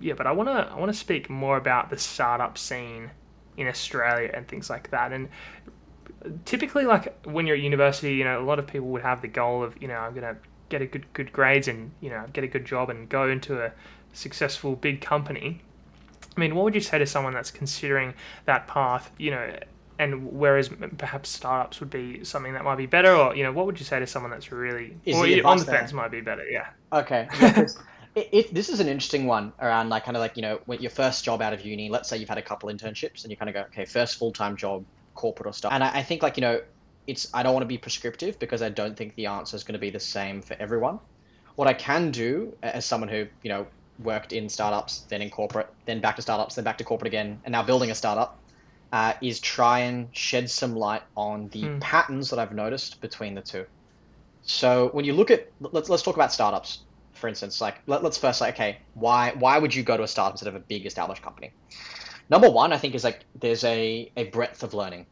Yeah, but I want to speak more about the startup scene in Australia and things like that. And typically, like when you're at university, a lot of people would have the goal of, I'm gonna get a good grades and get a good job and go into a successful big company. I mean, what would you say to someone that's considering that path? And whereas perhaps startups would be something that might be better, or what would you say to someone that's really, Is or the on advice the fence there? might be better? Yeah. Okay, yeah, because this is an interesting one around like kind of like, when your first job out of uni, let's say you've had a couple internships and you kind of go, okay, first full-time job, corporate or stuff. And I think like, I don't want to be prescriptive because I don't think the answer is going to be the same for everyone. What I can do as someone who, worked in startups, then in corporate, then back to startups, then back to corporate again, and now building a startup, is try and shed some light on the Mm. patterns that I've noticed between the two. So when you look at, let's talk about startups, for instance. Like let's first like, okay, why would you go to a startup instead of a big established company? Number one, I think is like there's a breadth of learning.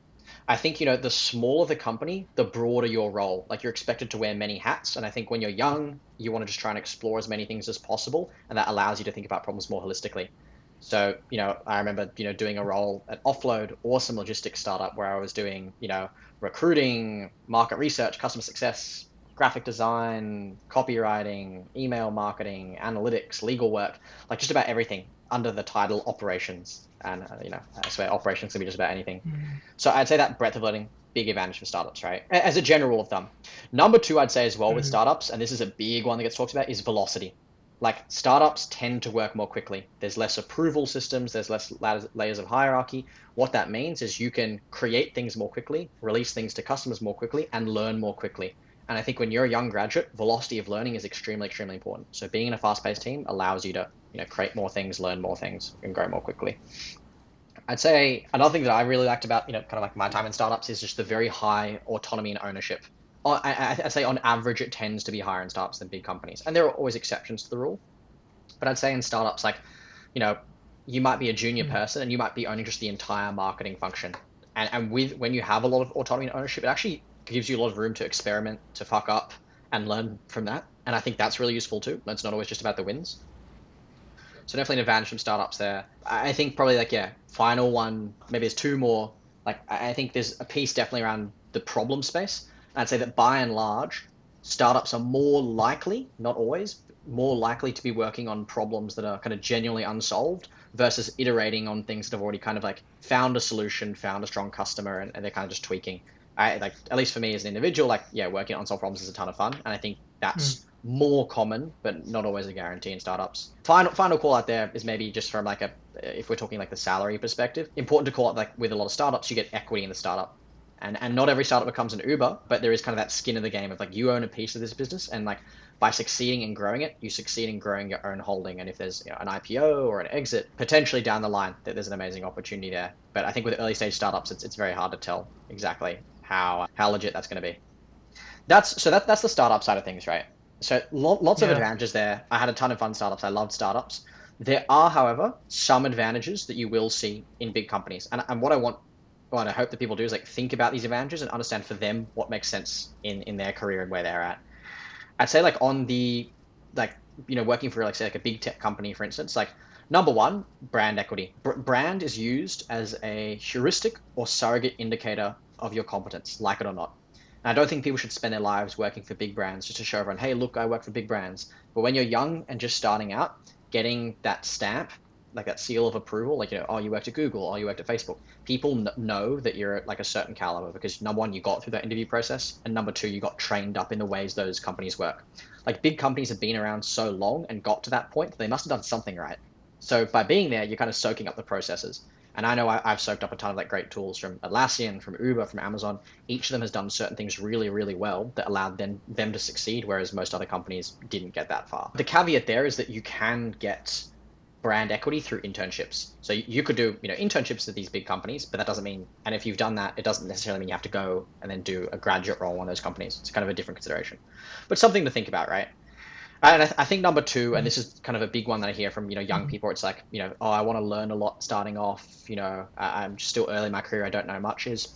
I think, the smaller the company, the broader your role. Like you're expected to wear many hats. And I think when you're young, you want to just try and explore as many things as possible. And that allows you to think about problems more holistically. So, I remember, doing a role at Offload, awesome logistics startup where I was doing, recruiting, market research, customer success, graphic design, copywriting, email marketing, analytics, legal work, like just about everything under the title operations. And, I swear operations can be just about anything. Mm. So I'd say that breadth of learning, big advantage for startups, right? As a general rule of thumb. Number two, I'd say as well with Mm. startups, and this is a big one that gets talked about, is velocity. Like startups tend to work more quickly. There's less approval systems, there's less layers of hierarchy. What that means is you can create things more quickly, release things to customers more quickly, and learn more quickly. And I think when you're a young graduate, velocity of learning is extremely, extremely important. So being in a fast-paced team allows you to, create more things, learn more things, and grow more quickly. I'd say another thing that I really liked about, kind of like my time in startups is just the very high autonomy and ownership. I'd say on average, it tends to be higher in startups than big companies. And there are always exceptions to the rule. But I'd say in startups, like, you know, you might be a junior Mm. person and you might be owning just the entire marketing function. And when you have a lot of autonomy and ownership, it actually gives you a lot of room to experiment, to fuck up, and learn from that. And I think that's really useful too. It's not always just about the wins. So definitely an advantage from startups there. I think probably like, yeah, final one, maybe there's two more. Like I think there's a piece definitely around the problem space. I'd say that by and large, startups are more likely, not always, more likely to be working on problems that are kind of genuinely unsolved versus iterating on things that have already kind of like found a solution, found a strong customer, and they're kind of just tweaking. I like, at least for me as an individual, like yeah, working on unsolved problems is a ton of fun, and I think Mm. that's more common, but not always a guarantee in startups. Final call out there is maybe just from like if we're talking like the salary perspective, important to call out like with a lot of startups, you get equity in the startup. And not every startup becomes an Uber, but there is kind of that skin in the game of like you own a piece of this business, and like by succeeding in growing it, you succeed in growing your own holding. And if there's an IPO or an exit potentially down the line, that there's an amazing opportunity there. But I think with early stage startups, it's very hard to tell exactly how legit that's going to be. That's the startup side of things, right? So lots of Yeah. advantages there. I had a ton of fun startups. I loved startups. There are, however, some advantages that you will see in big companies. And what I hope that people do is like think about these advantages and understand for them what makes sense in their career and where they're at. I'd say like on the like working for like say like a big tech company, for instance, like number one, brand equity. Brand is used as a heuristic or surrogate indicator of your competence, like it or not. And I don't think people should spend their lives working for big brands just to show everyone, hey, look, I work for big brands. But when you're young and just starting out, getting that stamp, like that seal of approval, like, oh, you worked at Google, oh, you worked at Facebook, people know that you're at like a certain caliber because number one, you got through that interview process, and number two, you got trained up in the ways those companies work. Like big companies have been around so long and got to that point, they must have done something right. So by being there, you're kind of soaking up the processes. And I know I've soaked up a ton of like great tools from Atlassian, from Uber, from Amazon. Each of them has done certain things really, really well that allowed them to succeed, whereas most other companies didn't get that far. The caveat there is that you can get brand equity through internships. So you could do, internships at these big companies, but that doesn't mean, and if you've done that, it doesn't necessarily mean you have to go and then do a graduate role in one of those companies. It's kind of a different consideration, but something to think about, right? And I think number two, and Mm. this is kind of a big one that I hear from, young Mm. people, it's like, oh, I want to learn a lot starting off, I'm still early in my career, I don't know much, is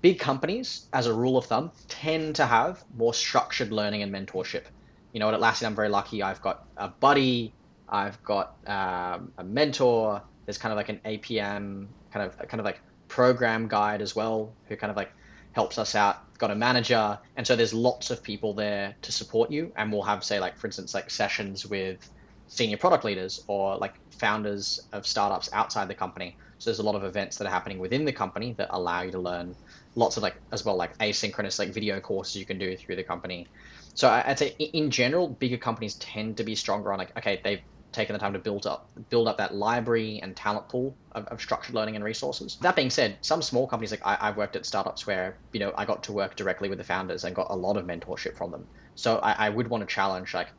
big companies, as a rule of thumb, tend to have more structured learning and mentorship. At Atlassian, I'm very lucky. I've got a buddy. I've got a mentor. There's kind of like an APM kind of like program guide as well, who kind of like helps us out. Got a manager, and so there's lots of people there to support you. And we'll have, say, like for instance, like sessions with senior product leaders or like founders of startups outside the company. So there's a lot of events that are happening within the company that allow you to learn lots of like as well like asynchronous like video courses you can do through the company. So I'd say in general, bigger companies tend to be stronger on like, okay, they've taken the time to build up that library and talent pool of structured learning and resources. That being said, some small companies, like I've worked at startups where, I got to work directly with the founders and got a lot of mentorship from them. So I would want to challenge like,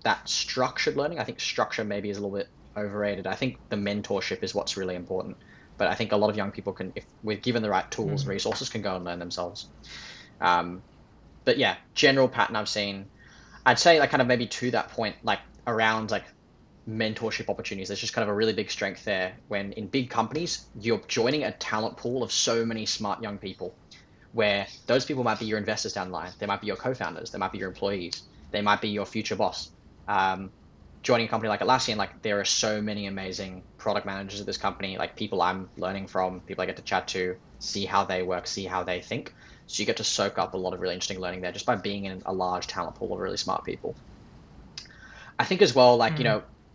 that structured learning. I think structure maybe is a little bit overrated. I think the mentorship is what's really important. But I think a lot of young people can, if we're given the right tools and resources, can go and learn themselves. But yeah, general pattern I've seen, I'd say like kind of maybe to that point, like around like mentorship opportunities. There's just kind of a really big strength there when in big companies, you're joining a talent pool of so many smart young people where those people might be your investors down the line. They might be your co-founders. They might be your employees. They might be your future boss. Joining a company like Atlassian, like there are so many amazing product managers at this company, like people I'm learning from, people I get to chat to, see how they work, see how they think. So you get to soak up a lot of really interesting learning there just by being in a large talent pool of really smart people. I think as well, like,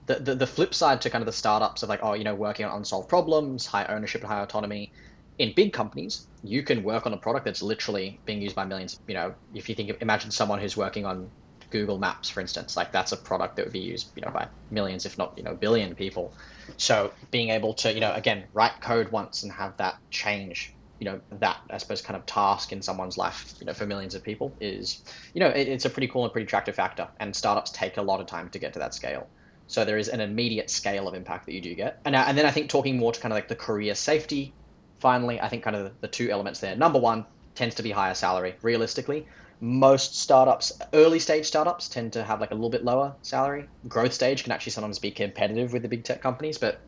the flip side to kind of the startups of like, working on unsolved problems, high ownership and high autonomy. In big companies, you can work on a product that's literally being used by millions. If you imagine someone who's working on Google Maps, for instance, like that's a product that would be used, by millions, if not, billion people. So being able to, again, write code once and have that change, that I suppose kind of task in someone's life, for millions of people is, it's a pretty cool and pretty attractive factor. And startups take a lot of time to get to that scale. So there is an immediate scale of impact that you do get. And then I think talking more to kind of like the career safety, finally, I think kind of the two elements there. Number one tends to be higher salary. Realistically, most startups, early stage startups, tend to have like a little bit lower salary. Growth stage can actually sometimes be competitive with the big tech companies, but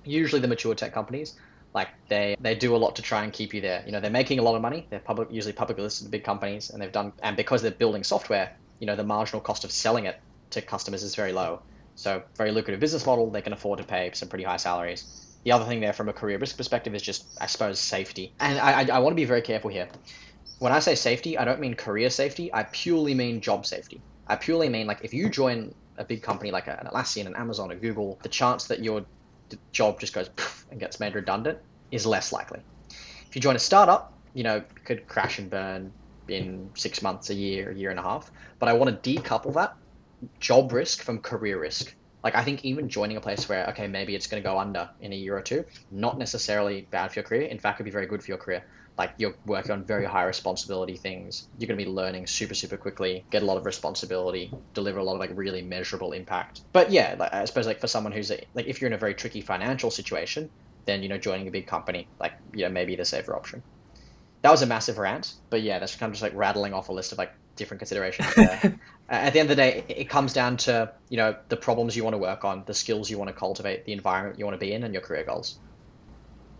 usually the mature tech companies, like they do a lot to try and keep you there. They're making a lot of money. They're usually publicly listed big companies, and because they're building software, the marginal cost of selling it to customers is very low. So very lucrative business model. They can afford to pay some pretty high salaries. The other thing there from a career risk perspective is just, I suppose, safety. And I want to be very careful here. When I say safety, I don't mean career safety. I purely mean job safety. I purely mean like if you join a big company like an Atlassian, an Amazon, a Google, the chance that your job just goes poof and gets made redundant is less likely. If you join a startup, it could crash and burn in 6 months, a year and a half. But I want to decouple that job risk from career risk. Like I think even joining a place where, okay, maybe it's going to go under in a year or two, not necessarily bad for your career. In fact, it could be very good for your career. Like you're working on very high responsibility things. You're going to be learning super, super quickly, get a lot of responsibility, deliver a lot of like really measurable impact. But yeah, like, I suppose like for someone who's like, if you're in a very tricky financial situation, then, joining a big company, like, maybe the safer option. That was a massive rant, but yeah, that's kind of just like rattling off a list of like different considerations there. At the end of the day, it comes down to, the problems you want to work on, the skills you want to cultivate, the environment you want to be in, and your career goals.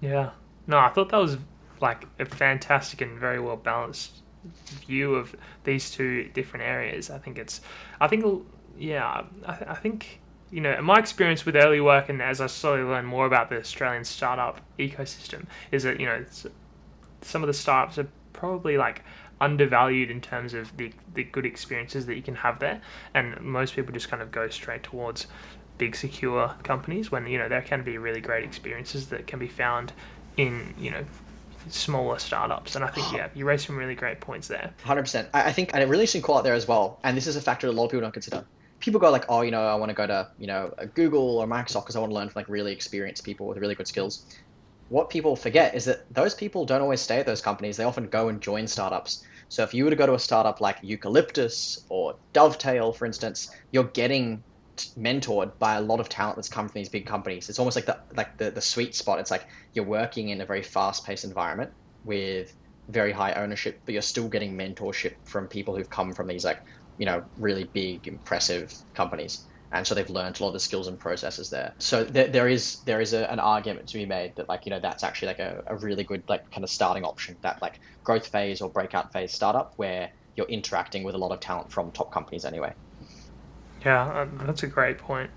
Yeah. No, I thought that was like a fantastic and very well balanced view of these two different areas. I think, in my experience with early work and as I slowly learn more about the Australian startup ecosystem, is that, some of the startups are probably like undervalued in terms of the good experiences that you can have there. And most people just kind of go straight towards big secure companies when, there can be really great experiences that can be found in, smaller startups. And I think, yeah, you raised some really great points there. 100%. I think, and a really interesting call out there as well, and this is a factor that a lot of people don't consider. People go like, oh, I want to go to, a Google or Microsoft because I want to learn from like really experienced people with really good skills. What people forget is that those people don't always stay at those companies. They often go and join startups. So if you were to go to a startup like Eucalyptus or Dovetail, for instance, you're getting mentored by a lot of talent that's come from these big companies. It's almost like the sweet spot. It's like you're working in a very fast-paced environment with very high ownership, but you're still getting mentorship from people who've come from these like, really big, impressive companies. And so they've learned a lot of the skills and processes there. So there is an argument to be made that like, that's actually like a really good like kind of starting option, that like growth phase or breakout phase startup where you're interacting with a lot of talent from top companies anyway. Yeah, that's a great point.